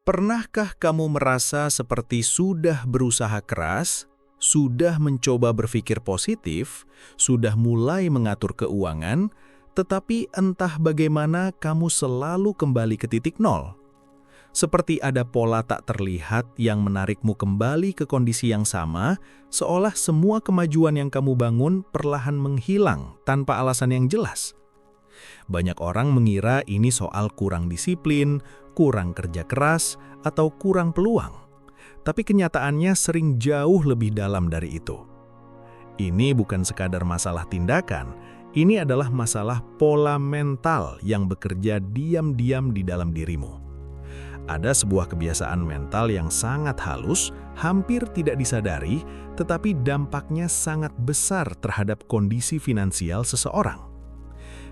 Pernahkah kamu merasa seperti sudah berusaha keras, sudah mencoba berpikir positif, sudah mulai mengatur keuangan, tetapi entah bagaimana kamu selalu kembali ke titik nol? Seperti ada pola tak terlihat yang menarikmu kembali ke kondisi yang sama, seolah semua kemajuan yang kamu bangun perlahan menghilang tanpa alasan yang jelas. Banyak orang mengira ini soal kurang disiplin, kurang kerja keras, atau kurang peluang. Tapi kenyataannya sering jauh lebih dalam dari itu. Ini bukan sekadar masalah tindakan, ini adalah masalah pola mental yang bekerja diam-diam di dalam dirimu. Ada sebuah kebiasaan mental yang sangat halus, hampir tidak disadari, tetapi dampaknya sangat besar terhadap kondisi finansial seseorang.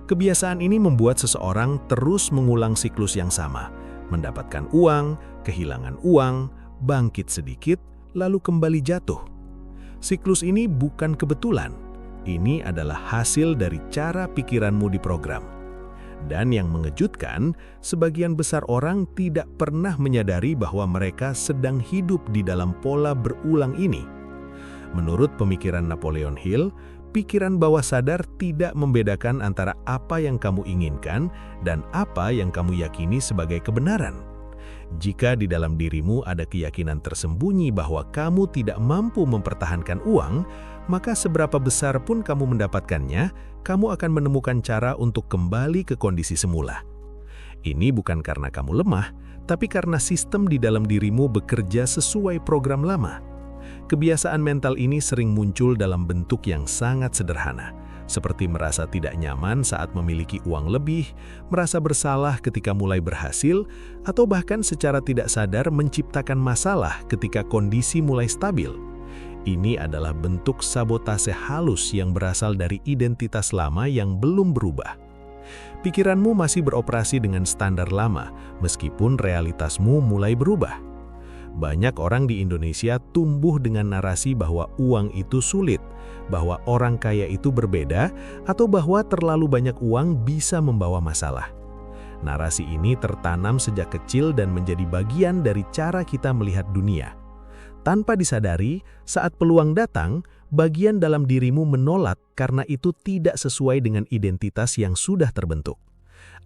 Kebiasaan ini membuat seseorang terus mengulang siklus yang sama, mendapatkan uang, kehilangan uang, bangkit sedikit, lalu kembali jatuh. Siklus ini bukan kebetulan, ini adalah hasil dari cara pikiranmu diprogram. Dan yang mengejutkan, sebagian besar orang tidak pernah menyadari bahwa mereka sedang hidup di dalam pola berulang ini. Menurut pemikiran Napoleon Hill, pikiran bawah sadar tidak membedakan antara apa yang kamu inginkan dan apa yang kamu yakini sebagai kebenaran. Jika di dalam dirimu ada keyakinan tersembunyi bahwa kamu tidak mampu mempertahankan uang, maka seberapa besar pun kamu mendapatkannya, kamu akan menemukan cara untuk kembali ke kondisi semula. Ini bukan karena kamu lemah, tapi karena sistem di dalam dirimu bekerja sesuai program lama. Kebiasaan mental ini sering muncul dalam bentuk yang sangat sederhana, seperti merasa tidak nyaman saat memiliki uang lebih, merasa bersalah ketika mulai berhasil, atau bahkan secara tidak sadar menciptakan masalah ketika kondisi mulai stabil. Ini adalah bentuk sabotase halus yang berasal dari identitas lama yang belum berubah. Pikiranmu masih beroperasi dengan standar lama, meskipun realitasmu mulai berubah. Banyak orang di Indonesia tumbuh dengan narasi bahwa uang itu sulit, bahwa orang kaya itu berbeda, atau bahwa terlalu banyak uang bisa membawa masalah. Narasi ini tertanam sejak kecil dan menjadi bagian dari cara kita melihat dunia. Tanpa disadari, saat peluang datang, bagian dalam dirimu menolak karena itu tidak sesuai dengan identitas yang sudah terbentuk.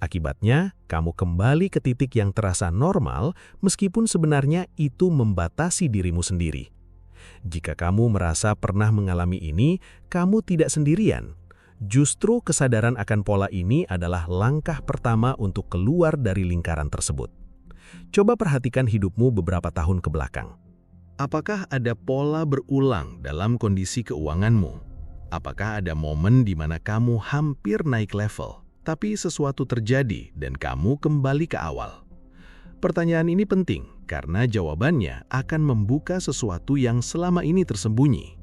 Akibatnya, kamu kembali ke titik yang terasa normal, meskipun sebenarnya itu membatasi dirimu sendiri. Jika kamu merasa pernah mengalami ini, kamu tidak sendirian. Justru kesadaran akan pola ini adalah langkah pertama untuk keluar dari lingkaran tersebut. Coba perhatikan hidupmu beberapa tahun ke belakang. Apakah ada pola berulang dalam kondisi keuanganmu? Apakah ada momen di mana kamu hampir naik level, tapi sesuatu terjadi dan kamu kembali ke awal? Pertanyaan ini penting karena jawabannya akan membuka sesuatu yang selama ini tersembunyi.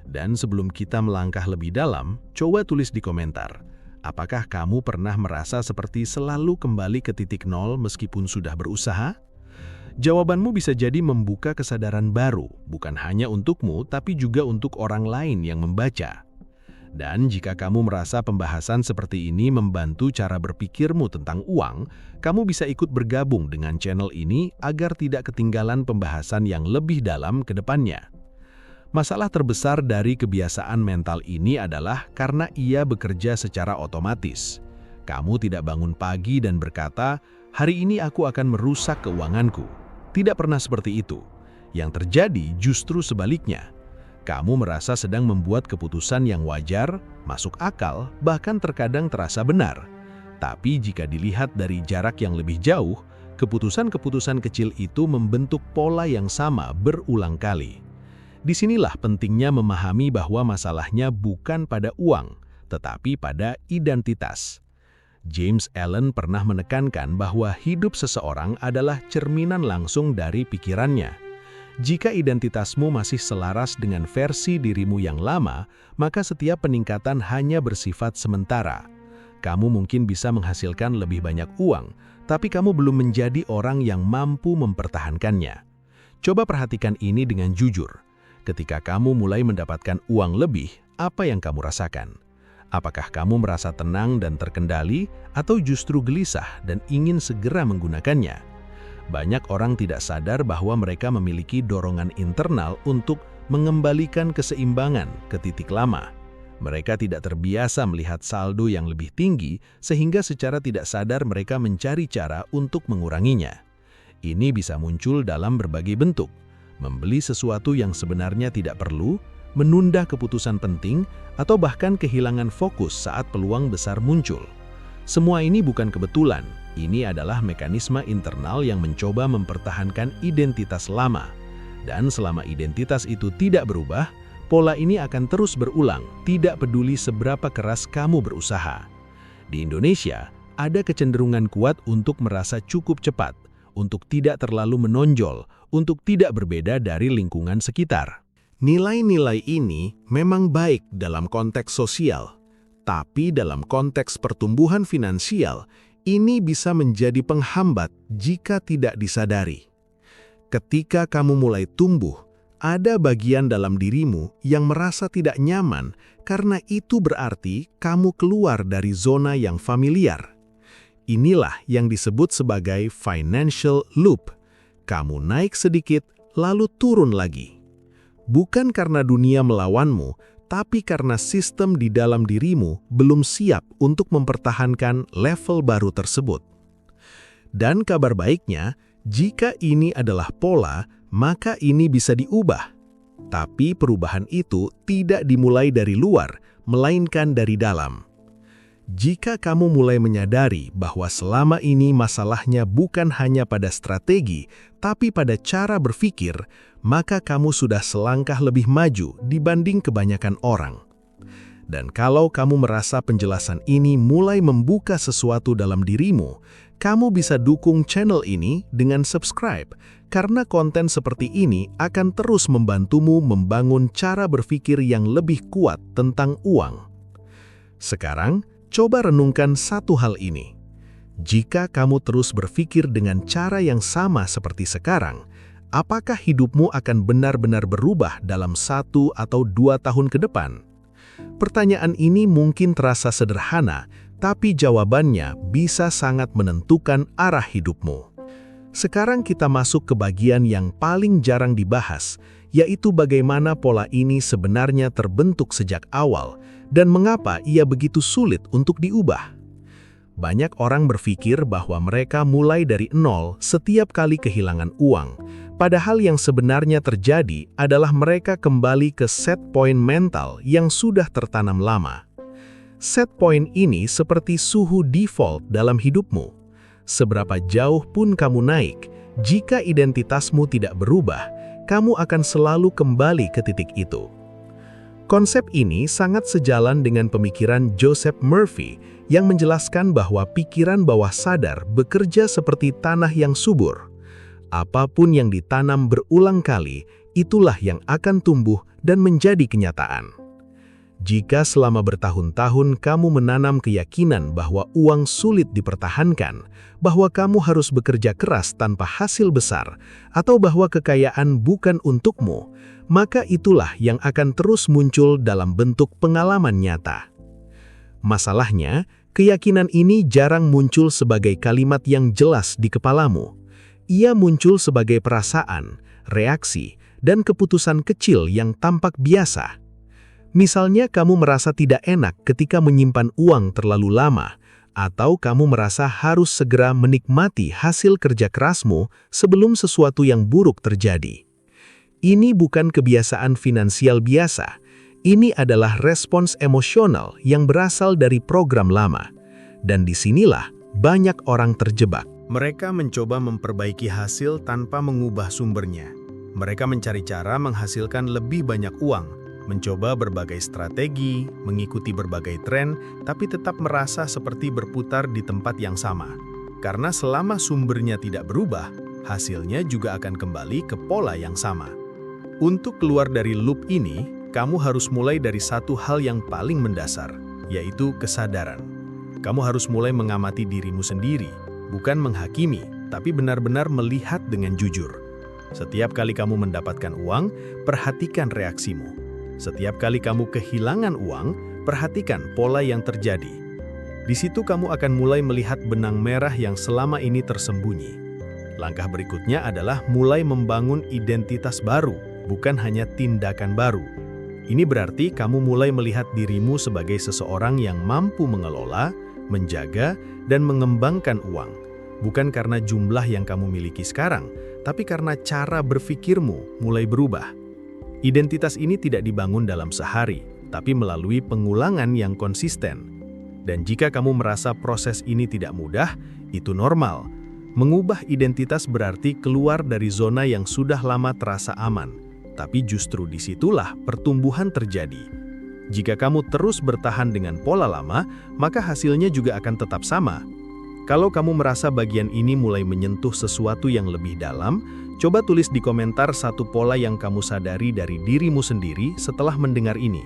Dan sebelum kita melangkah lebih dalam, coba tulis di komentar. Apakah kamu pernah merasa seperti selalu kembali ke titik nol meskipun sudah berusaha? Jawabanmu bisa jadi membuka kesadaran baru, bukan hanya untukmu, tapi juga untuk orang lain yang membaca. Dan jika kamu merasa pembahasan seperti ini membantu cara berpikirmu tentang uang, kamu bisa ikut bergabung dengan channel ini agar tidak ketinggalan pembahasan yang lebih dalam ke depannya. Masalah terbesar dari kebiasaan mental ini adalah karena ia bekerja secara otomatis. Kamu tidak bangun pagi dan berkata, "Hari ini aku akan merusak keuanganku." Tidak pernah seperti itu. Yang terjadi justru sebaliknya. Kamu merasa sedang membuat keputusan yang wajar, masuk akal, bahkan terkadang terasa benar. Tapi jika dilihat dari jarak yang lebih jauh, keputusan-keputusan kecil itu membentuk pola yang sama berulang kali. Disinilah pentingnya memahami bahwa masalahnya bukan pada uang, tetapi pada identitas. James Allen pernah menekankan bahwa hidup seseorang adalah cerminan langsung dari pikirannya. Jika identitasmu masih selaras dengan versi dirimu yang lama, maka setiap peningkatan hanya bersifat sementara. Kamu mungkin bisa menghasilkan lebih banyak uang, tapi kamu belum menjadi orang yang mampu mempertahankannya. Coba perhatikan ini dengan jujur. Ketika kamu mulai mendapatkan uang lebih, apa yang kamu rasakan? Apakah kamu merasa tenang dan terkendali, atau justru gelisah dan ingin segera menggunakannya? Banyak orang tidak sadar bahwa mereka memiliki dorongan internal untuk mengembalikan keseimbangan ke titik lama. Mereka tidak terbiasa melihat saldo yang lebih tinggi, sehingga secara tidak sadar mereka mencari cara untuk menguranginya. Ini bisa muncul dalam berbagai bentuk: membeli sesuatu yang sebenarnya tidak perlu, menunda keputusan penting, atau bahkan kehilangan fokus saat peluang besar muncul. Semua ini bukan kebetulan, ini adalah mekanisme internal yang mencoba mempertahankan identitas lama. Dan selama identitas itu tidak berubah, pola ini akan terus berulang, tidak peduli seberapa keras kamu berusaha. Di Indonesia, ada kecenderungan kuat untuk merasa cukup cepat, untuk tidak terlalu menonjol, untuk tidak berbeda dari lingkungan sekitar. Nilai-nilai ini memang baik dalam konteks sosial, tapi dalam konteks pertumbuhan finansial, ini bisa menjadi penghambat jika tidak disadari. Ketika kamu mulai tumbuh, ada bagian dalam dirimu yang merasa tidak nyaman karena itu berarti kamu keluar dari zona yang familiar. Inilah yang disebut sebagai financial loop. Kamu naik sedikit, lalu turun lagi. Bukan karena dunia melawanmu, tapi karena sistem di dalam dirimu belum siap untuk mempertahankan level baru tersebut. Dan kabar baiknya, jika ini adalah pola, maka ini bisa diubah. Tapi perubahan itu tidak dimulai dari luar, melainkan dari dalam. Jika kamu mulai menyadari bahwa selama ini masalahnya bukan hanya pada strategi, tapi pada cara berpikir, maka kamu sudah selangkah lebih maju dibanding kebanyakan orang. Dan kalau kamu merasa penjelasan ini mulai membuka sesuatu dalam dirimu, kamu bisa dukung channel ini dengan subscribe, karena konten seperti ini akan terus membantumu membangun cara berpikir yang lebih kuat tentang uang. Sekarang, coba renungkan satu hal ini. Jika kamu terus berpikir dengan cara yang sama seperti sekarang, apakah hidupmu akan benar-benar berubah dalam 1 atau 2 tahun ke depan? Pertanyaan ini mungkin terasa sederhana, tapi jawabannya bisa sangat menentukan arah hidupmu. Sekarang kita masuk ke bagian yang paling jarang dibahas, yaitu bagaimana pola ini sebenarnya terbentuk sejak awal dan mengapa ia begitu sulit untuk diubah. Banyak orang berpikir bahwa mereka mulai dari nol setiap kali kehilangan uang, padahal yang sebenarnya terjadi adalah mereka kembali ke set point mental yang sudah tertanam lama. Set point ini seperti suhu default dalam hidupmu. Seberapa jauh pun kamu naik, jika identitasmu tidak berubah, kamu akan selalu kembali ke titik itu. Konsep ini sangat sejalan dengan pemikiran Joseph Murphy yang menjelaskan bahwa pikiran bawah sadar bekerja seperti tanah yang subur. Apapun yang ditanam berulang kali, itulah yang akan tumbuh dan menjadi kenyataan. Jika selama bertahun-tahun kamu menanam keyakinan bahwa uang sulit dipertahankan, bahwa kamu harus bekerja keras tanpa hasil besar, atau bahwa kekayaan bukan untukmu, maka itulah yang akan terus muncul dalam bentuk pengalaman nyata. Masalahnya, keyakinan ini jarang muncul sebagai kalimat yang jelas di kepalamu. Ia muncul sebagai perasaan, reaksi, dan keputusan kecil yang tampak biasa. Misalnya kamu merasa tidak enak ketika menyimpan uang terlalu lama, atau kamu merasa harus segera menikmati hasil kerja kerasmu sebelum sesuatu yang buruk terjadi. Ini bukan kebiasaan finansial biasa, ini adalah respons emosional yang berasal dari program lama. Dan disinilah banyak orang terjebak. Mereka mencoba memperbaiki hasil tanpa mengubah sumbernya. Mereka mencari cara menghasilkan lebih banyak uang, mencoba berbagai strategi, mengikuti berbagai tren, tapi tetap merasa seperti berputar di tempat yang sama. Karena selama sumbernya tidak berubah, hasilnya juga akan kembali ke pola yang sama. Untuk keluar dari loop ini, kamu harus mulai dari satu hal yang paling mendasar, yaitu kesadaran. Kamu harus mulai mengamati dirimu sendiri, bukan menghakimi, tapi benar-benar melihat dengan jujur. Setiap kali kamu mendapatkan uang, perhatikan reaksimu. Setiap kali kamu kehilangan uang, perhatikan pola yang terjadi. Di situ kamu akan mulai melihat benang merah yang selama ini tersembunyi. Langkah berikutnya adalah mulai membangun identitas baru, bukan hanya tindakan baru. Ini berarti kamu mulai melihat dirimu sebagai seseorang yang mampu mengelola, menjaga, dan mengembangkan uang. Bukan karena jumlah yang kamu miliki sekarang, tapi karena cara berpikirmu mulai berubah. Identitas ini tidak dibangun dalam sehari, tapi melalui pengulangan yang konsisten. Dan jika kamu merasa proses ini tidak mudah, itu normal. Mengubah identitas berarti keluar dari zona yang sudah lama terasa aman, tapi justru disitulah pertumbuhan terjadi. Jika kamu terus bertahan dengan pola lama, maka hasilnya juga akan tetap sama. Kalau kamu merasa bagian ini mulai menyentuh sesuatu yang lebih dalam, coba tulis di komentar satu pola yang kamu sadari dari dirimu sendiri setelah mendengar ini.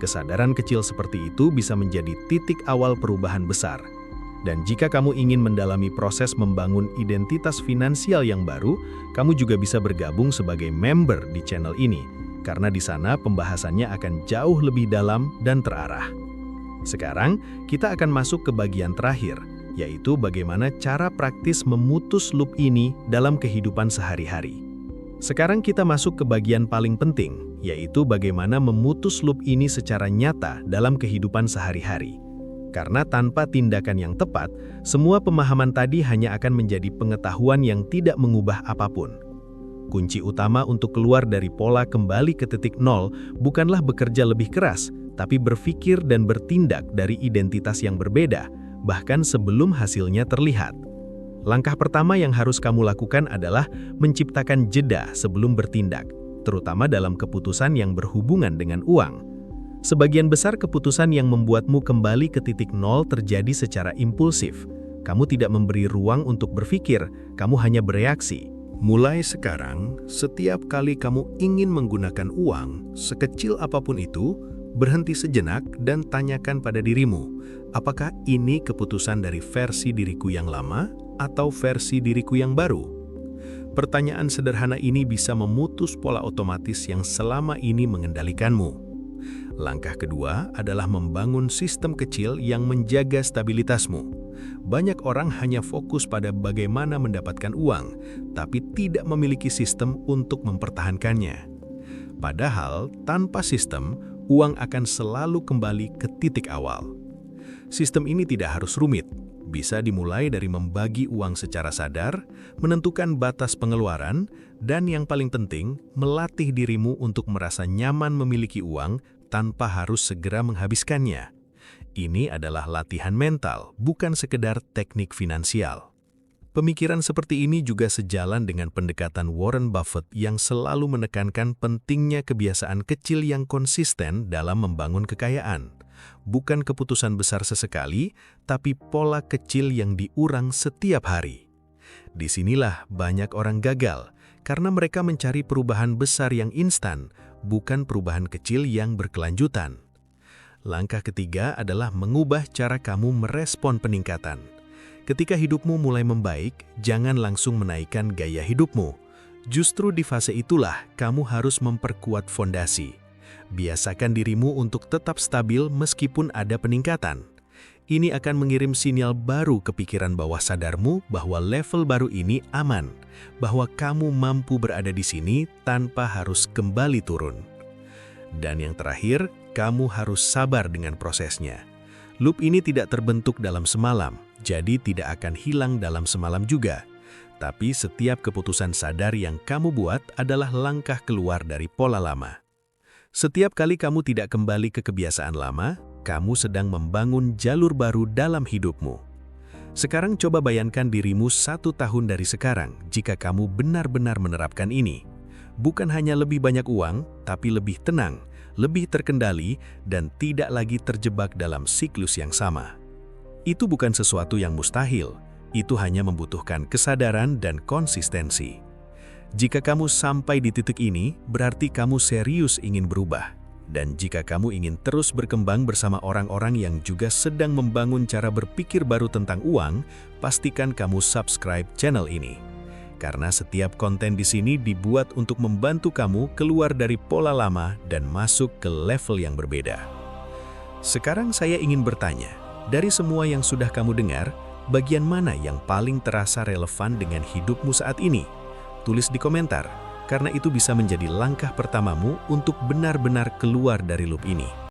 Kesadaran kecil seperti itu bisa menjadi titik awal perubahan besar. Dan jika kamu ingin mendalami proses membangun identitas finansial yang baru, kamu juga bisa bergabung sebagai member di channel ini, karena di sana pembahasannya akan jauh lebih dalam dan terarah. Sekarang, kita akan masuk ke bagian terakhir, yaitu bagaimana cara praktis memutus loop ini dalam kehidupan sehari-hari. Sekarang kita masuk ke bagian paling penting, yaitu bagaimana memutus loop ini secara nyata dalam kehidupan sehari-hari. Karena tanpa tindakan yang tepat, semua pemahaman tadi hanya akan menjadi pengetahuan yang tidak mengubah apapun. Kunci utama untuk keluar dari pola kembali ke titik nol bukanlah bekerja lebih keras, tapi berpikir dan bertindak dari identitas yang berbeda, bahkan sebelum hasilnya terlihat. Langkah pertama yang harus kamu lakukan adalah menciptakan jeda sebelum bertindak, terutama dalam keputusan yang berhubungan dengan uang. Sebagian besar keputusan yang membuatmu kembali ke titik nol terjadi secara impulsif. Kamu tidak memberi ruang untuk berpikir, kamu hanya bereaksi. Mulai sekarang, setiap kali kamu ingin menggunakan uang, sekecil apapun itu, berhenti sejenak dan tanyakan pada dirimu, apakah ini keputusan dari versi diriku yang lama atau versi diriku yang baru? Pertanyaan sederhana ini bisa memutus pola otomatis yang selama ini mengendalikanmu. Langkah kedua adalah membangun sistem kecil yang menjaga stabilitasmu. Banyak orang hanya fokus pada bagaimana mendapatkan uang, tapi tidak memiliki sistem untuk mempertahankannya. Padahal, tanpa sistem, uang akan selalu kembali ke titik awal. Sistem ini tidak harus rumit. Bisa dimulai dari membagi uang secara sadar, menentukan batas pengeluaran, dan yang paling penting, melatih dirimu untuk merasa nyaman memiliki uang tanpa harus segera menghabiskannya. Ini adalah latihan mental, bukan sekedar teknik finansial. Pemikiran seperti ini juga sejalan dengan pendekatan Warren Buffett yang selalu menekankan pentingnya kebiasaan kecil yang konsisten dalam membangun kekayaan. Bukan keputusan besar sesekali, tapi pola kecil yang diurang setiap hari. Disinilah banyak orang gagal, karena mereka mencari perubahan besar yang instan, bukan perubahan kecil yang berkelanjutan. Langkah ketiga adalah mengubah cara kamu merespon peningkatan. Ketika hidupmu mulai membaik, jangan langsung menaikkan gaya hidupmu. Justru di fase itulah kamu harus memperkuat fondasi. Biasakan dirimu untuk tetap stabil meskipun ada peningkatan. Ini akan mengirim sinyal baru ke pikiran bawah sadarmu bahwa level baru ini aman, bahwa kamu mampu berada di sini tanpa harus kembali turun. Dan yang terakhir, kamu harus sabar dengan prosesnya. Loop ini tidak terbentuk dalam semalam, jadi tidak akan hilang dalam semalam juga. Tapi setiap keputusan sadar yang kamu buat adalah langkah keluar dari pola lama. Setiap kali kamu tidak kembali ke kebiasaan lama, kamu sedang membangun jalur baru dalam hidupmu. Sekarang coba bayangkan dirimu 1 tahun dari sekarang jika kamu benar-benar menerapkan ini. Bukan hanya lebih banyak uang, tapi lebih tenang, lebih terkendali, dan tidak lagi terjebak dalam siklus yang sama. Itu bukan sesuatu yang mustahil, itu hanya membutuhkan kesadaran dan konsistensi. Jika kamu sampai di titik ini, berarti kamu serius ingin berubah. Dan jika kamu ingin terus berkembang bersama orang-orang yang juga sedang membangun cara berpikir baru tentang uang, pastikan kamu subscribe channel ini. Karena setiap konten di sini dibuat untuk membantu kamu keluar dari pola lama dan masuk ke level yang berbeda. Sekarang saya ingin bertanya, dari semua yang sudah kamu dengar, bagian mana yang paling terasa relevan dengan hidupmu saat ini? Tulis di komentar, karena itu bisa menjadi langkah pertamamu untuk benar-benar keluar dari loop ini.